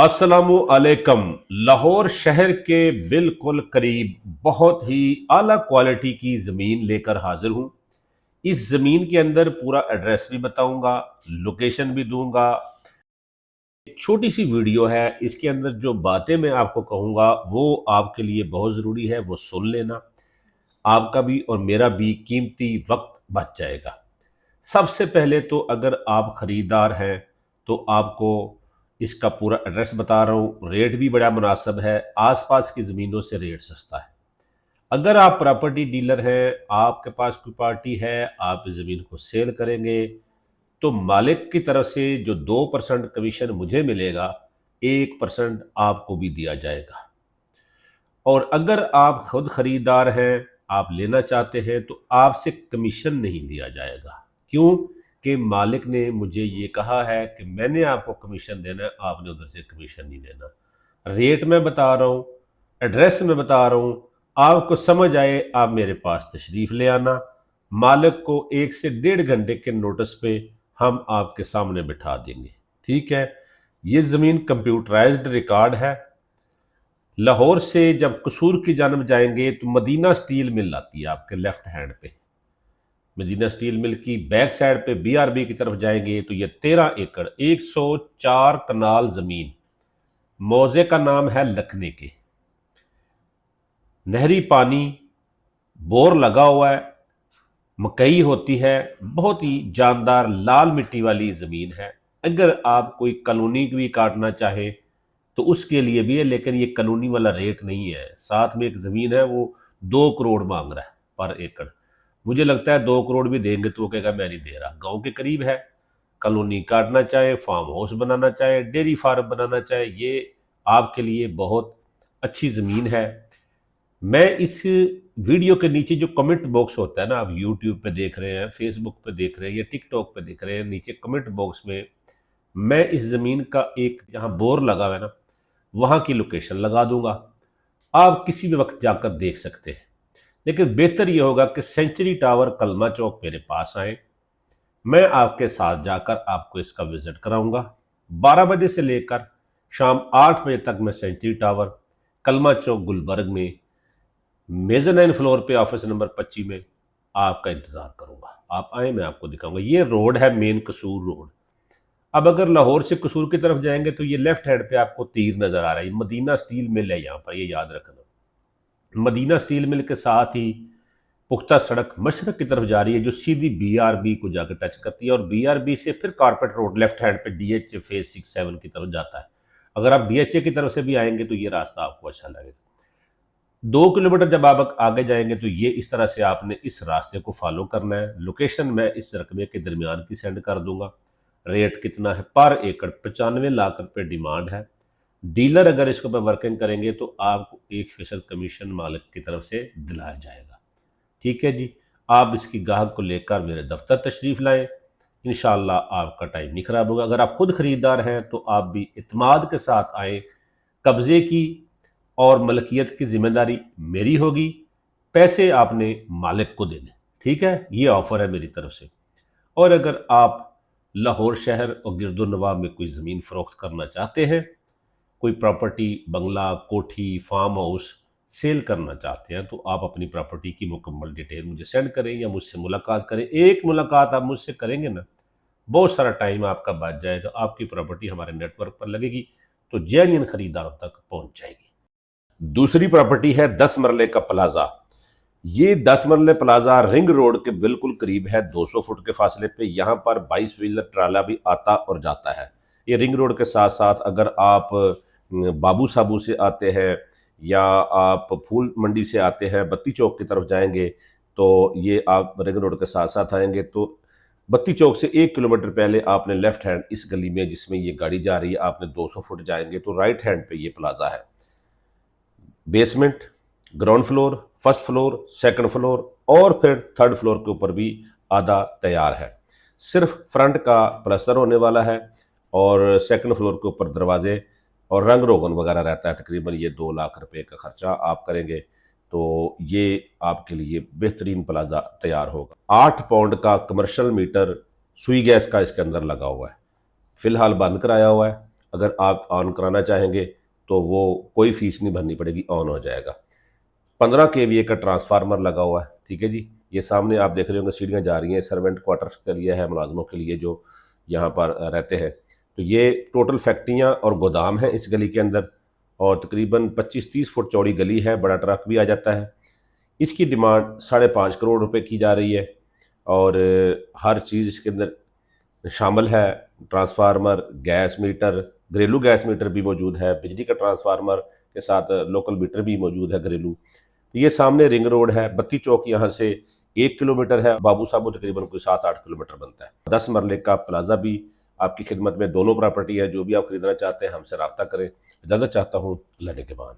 अस्सलामु अलैकुम। लाहौर शहर के बिल्कुल करीब बहुत ही आला क्वालिटी की ज़मीन लेकर हाजिर हूँ। इस ज़मीन के अंदर पूरा एड्रेस भी बताऊंगा, लोकेशन भी दूंगा। एक छोटी सी वीडियो है, इसके अंदर जो बातें मैं आपको कहूँगा वो आपके लिए बहुत ज़रूरी है, वो सुन लेना। आपका भी और मेरा भी कीमती वक्त बच जाएगा। सबसे पहले तो अगर आप खरीदार हैं तो आपको इसका पूरा एड्रेस बता रहा हूँ। रेट भी बड़ा मुनासिब है, आसपास की ज़मीनों से रेट सस्ता है। अगर आप प्रॉपर्टी डीलर हैं, आपके पास कोई पार्टी है, आप इस ज़मीन को सेल करेंगे, तो मालिक की तरफ से जो 2% कमीशन मुझे मिलेगा, 1% आपको भी दिया जाएगा। और अगर आप खुद खरीदार हैं, आप लेना चाहते हैं, तो आपसे कमीशन नहीं लिया जाएगा। क्यों? कि मालिक ने मुझे ये कहा है कि मैंने आपको कमीशन देना है, आपने उधर से कमीशन नहीं लेना। रेट मैं बता रहा हूँ, एड्रेस मैं बता रहा हूँ। आपको समझ आए, आप मेरे पास तशरीफ़ ले आना। मालिक को 1 से 1.5 घंटे के नोटिस पे हम आपके सामने बिठा देंगे। ठीक है? ये ज़मीन कंप्यूटराइज्ड रिकॉर्ड है। लाहौर से जब कसूर की जानब जाएंगे तो मदीना स्टील मिल आती है आपके लेफ्ट हैंड पे। मदीना स्टील मिल की बैक साइड पे बीआरबी की तरफ जाएंगे तो ये 13 एकड़ 104 कनाल जमीन, मौजे का नाम है लखने के। नहरी पानी, बोर लगा हुआ है, मकई होती है। बहुत ही जानदार लाल मिट्टी वाली जमीन है। अगर आप कोई कॉलोनी भी काटना चाहे तो उसके लिए भी है, लेकिन ये कॉलोनी वाला रेट नहीं है। साथ में एक ज़मीन है, वो 2 करोड़ मांग रहा है पर एकड़। मुझे लगता है 2 करोड़ भी देंगे तो वो कहेगा मैं नहीं दे रहा। गांव के करीब है, कॉलोनी काटना चाहे, फार्म हाउस बनाना चाहे, डेयरी फार्म बनाना चाहे, ये आपके लिए बहुत अच्छी ज़मीन है। मैं इस वीडियो के नीचे जो कमेंट बॉक्स होता है ना, आप यूट्यूब पे देख रहे हैं, फेसबुक पे देख रहे हैं या टिकटॉक पे देख रहे हैं, नीचे कमेंट बॉक्स में मैं इस ज़मीन का एक जहाँ बोर लगा हुआ है ना, वहाँ की लोकेशन लगा दूंगा। आप किसी भी वक्त जाकर देख सकते हैं। लेकिन बेहतर यह होगा कि सेंचुरी टावर कलमा चौक मेरे पास आए, मैं आपके साथ जाकर आपको इसका विजिट कराऊंगा। 12 बजे से लेकर शाम 8 बजे तक मैं सेंचुरी टावर कलमा चौक गुलबर्ग में मेजरनाइन फ्लोर पे ऑफिस नंबर 25 में आपका इंतज़ार करूंगा। आप आए, मैं आपको दिखाऊंगा। ये रोड है मेन कसूर रोड। अब अगर लाहौर से कसूर की तरफ जाएंगे तो ये लेफ्ट हैंड पे आपको तीर नजर आ रहा है, मदीना स्टील मिल है यहाँ पर, ये याद रखना। मदीना स्टील मिल के साथ ही पुख्ता सड़क मशरक की तरफ जा रही है, जो सीधी बीआरबी को जाकर टच करती है, और बीआरबी से फिर कारपेट रोड लेफ्ट हैंड पे डीएच फेज 6-7 की तरफ जाता है। अगर आप डीएचए की तरफ से भी आएंगे तो ये रास्ता आपको अच्छा लगेगा। 2 किलोमीटर जब आप आगे जाएंगे तो ये इस तरह से आपने इस रास्ते को फॉलो करना है। लोकेशन मैं इस रकबे के दरमियान की सेंड कर दूंगा। रेट कितना है? पर एकड़ 95 लाख रुपए डिमांड है। डीलर अगर इसको पे वर्किंग करेंगे तो आपको 1% कमीशन मालिक की तरफ से दिलाया जाएगा। ठीक है जी। आप इसकी गाहक को लेकर मेरे दफ्तर तशरीफ़ लाएं, इंशाल्लाह आपका टाइम नहीं खराब होगा। अगर आप खुद खरीदार हैं तो आप भी इत्मीनान के साथ आए। कब्जे की और मलकियत की जिम्मेदारी मेरी होगी, पैसे आपने मालिक को देने। ठीक है, ये ऑफर है मेरी तरफ से। और अगर आप लाहौर शहर और गिरदोनवाब में कोई ज़मीन फ़रोख्त करना चाहते हैं, कोई प्रॉपर्टी, बंगला, कोठी, फार्म हाउस सेल करना चाहते हैं, तो आप अपनी प्रॉपर्टी की मुकम्मल डिटेल मुझे सेंड करें या मुझसे मुलाकात करें। एक मुलाकात आप मुझसे करेंगे ना, बहुत सारा टाइम आपका बच जाएगा। आपकी प्रॉपर्टी हमारे नेटवर्क पर लगेगी तो जेन्युइन खरीदारों तक पहुंच जाएगी। दूसरी प्रॉपर्टी है 10 मरले का प्लाजा। ये 10 मरले प्लाजा रिंग रोड के बिल्कुल करीब है, 200 फुट के फासले पे। यहाँ पर 22 व्हीलर ट्राला भी आता और जाता है। ये रिंग रोड के साथ साथ अगर आप बाबू साबू से आते हैं या आप फूल मंडी से आते हैं, बत्ती चौक की तरफ जाएंगे, तो ये आप रिंग रोड के साथ साथ आएंगे तो बत्ती चौक से 1 किलोमीटर पहले आपने लेफ्ट हैंड इस गली में जिसमें ये गाड़ी जा रही है, आपने 200 फुट जाएंगे तो राइट हैंड पे ये प्लाजा है। Basement, ground floor, first floor, second floor और फिर थर्ड फ्लोर के ऊपर भी आधा तैयार है। सिर्फ फ्रंट का प्लस्तर होने वाला है और सेकंड फ्लोर के ऊपर दरवाजे और रंग रोगन वगैरह रहता है। तकरीबन ये 2 लाख रुपए का खर्चा आप करेंगे तो ये आपके लिए बेहतरीन प्लाजा तैयार होगा। 8 पाउंड का कमर्शियल मीटर सुई गैस का इसके अंदर लगा हुआ है, फिलहाल बंद कराया हुआ है। अगर आप ऑन कराना चाहेंगे तो वो कोई फीस नहीं भरनी पड़ेगी, ऑन हो जाएगा। 15 केवीए का ट्रांसफार्मर लगा हुआ है, ठीक है जी। ये सामने आप देख रहे होंगे सीढ़ियाँ जा रही हैं, सर्वेंट क्वार्टर्स के लिए है, मुलाजमों के लिए जो यहाँ पर रहते हैं। तो ये टोटल फैक्ट्रियाँ और गोदाम हैं इस गली के अंदर, और तकरीबन 25-30 फुट चौड़ी गली है, बड़ा ट्रक भी आ जाता है। इसकी डिमांड 5.5 करोड़ रुपए की जा रही है, और हर चीज़ इसके अंदर शामिल है। ट्रांसफार्मर, गैस मीटर, घरेलू गैस मीटर भी मौजूद है, बिजली का ट्रांसफार्मर के साथ लोकल मीटर भी मौजूद है घरेलू। तो ये सामने रिंग रोड है, बत्ती चौक यहाँ से 1 किलोमीटर है, बाबू साहब तकरीबन कोई 7-8 किलोमीटर बनता है। 10 मरले का प्लाजा भी आपकी खिदमत में, दोनों प्रॉपर्टी है। जो भी आप खरीदना चाहते हैं हमसे रब्ता करें। इजाज़त चाहता हूँ, अल्लाह के बाद।